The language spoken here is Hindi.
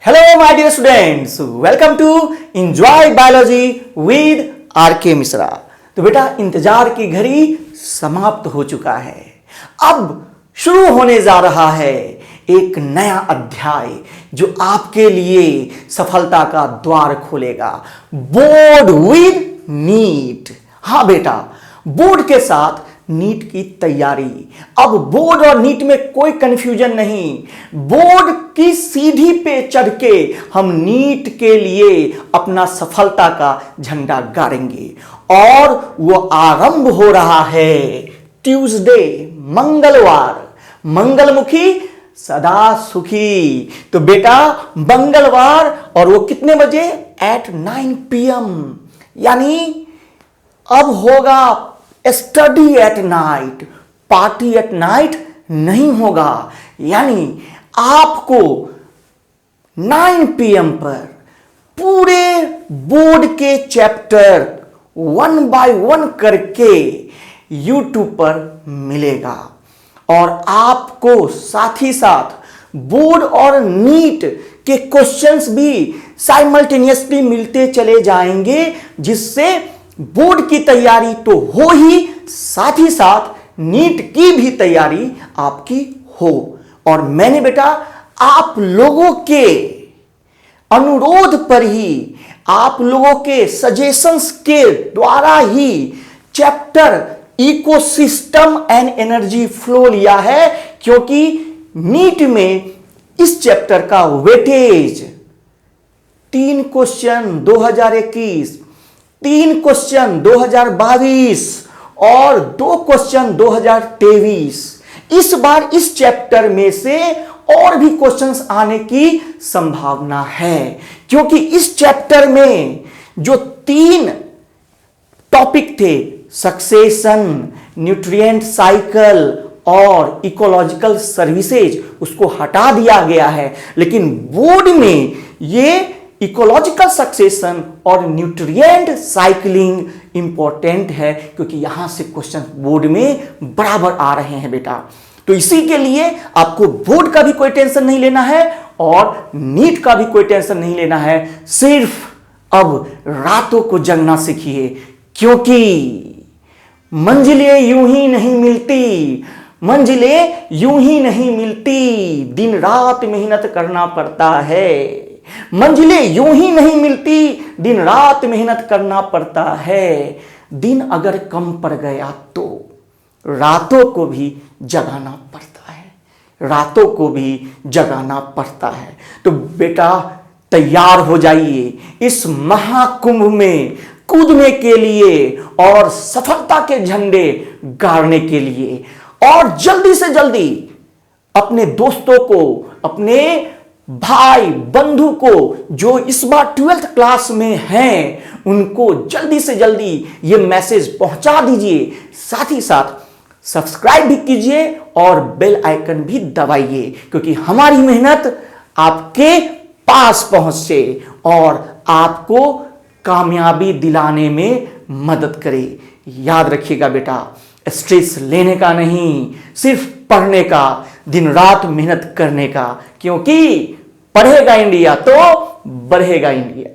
Hello my dear students, welcome to Enjoy Biology with RK Mishra. तो बेटा इंतजार की घड़ी समाप्त हो चुका है। अब शुरू होने जा रहा है एक नया अध्याय जो आपके लिए सफलता का द्वार खोलेगा। Board with NEET. हाँ बेटा, बोर्ड के साथ नीट की तैयारी। अब बोर्ड और नीट में कोई कंफ्यूजन नहीं। बोर्ड की सीढ़ी पे चढ़ के हम नीट के लिए अपना सफलता का झंडा गाड़ेंगे और वो आरंभ हो रहा है ट्यूसडे, मंगलवार। मंगलमुखी सदा सुखी। तो बेटा मंगलवार, और वो कितने बजे? At 9 PM। यानी अब होगा study at night, party at night नहीं होगा। यानी आपको 9 PM पर पूरे बोर्ड के चैप्टर 1 by 1 करके YouTube पर मिलेगा और आपको साथ ही साथ बोर्ड और नीट के क्वेश्चंस भी साइमल्टेनियसली मिलते चले जाएंगे, जिससे बोर्ड की तैयारी तो हो ही, साथ ही साथ नीट की भी तैयारी आपकी हो। और मैंने बेटा आप लोगों के अनुरोध पर ही, आप लोगों के सजेशंस के द्वारा ही chapter ecosystem and energy flow लिया है, क्योंकि नीट में इस चैप्टर का वेटेज 3 क्वेश्चन 2021, 3 क्वेश्चन 2022 और 2 क्वेश्चन 2023। इस बार इस चैप्टर में से और भी क्वेश्चंस आने की संभावना है, क्योंकि इस चैप्टर में जो 3 टॉपिक थे, सक्सेशन, न्यूट्रिएंट साइकिल और इकोलॉजिकल सर्विसेज, उसको हटा दिया गया है। लेकिन बोर्ड में ये इकोलॉजिकल सक्सेशन और न्यूट्रिएंट साइकिलिंग इंपॉर्टेंट है, क्योंकि यहां से क्वेश्चन बोर्ड में बराबर आ रहे हैं बेटा। तो इसी के लिए आपको बोर्ड का भी कोई टेंशन नहीं लेना है और नीट का भी कोई टेंशन नहीं लेना है। सिर्फ अब रातों को जगना सीखिए, क्योंकि मंजिलें यूं ही नहीं मिलती, मंजिलें यूं ही नहीं मिलती, दिन रात मेहनत करना पड़ता है। मंजिलें यूं ही नहीं मिलती, दिन रात मेहनत करना पड़ता है। दिन अगर कम पड़ गया तो रातों को भी जगाना पड़ता है, रातों को भी जगाना पड़ता है। तो बेटा तैयार हो जाइए इस महाकुंभ में कूदने के लिए और सफलता के झंडे गाड़ने के लिए। और जल्दी से जल्दी अपने दोस्तों को, अपने भाई बंधु को जो इस बार 12th क्लास में हैं, उनको जल्दी से जल्दी ये मैसेज पहुंचा दीजिए। साथ ही साथ सब्सक्राइब भी कीजिए और बेल आइकन भी दबाइए, क्योंकि हमारी मेहनत आपके पास पहुंचे और आपको कामयाबी दिलाने में मदद करे। याद रखिएगा बेटा, स्ट्रेस लेने का नहीं, सिर्फ पढ़ने का, दिन रात मेहनत करने का, क्योंकि पढ़ेगा इंडिया तो बढ़ेगा इंडिया।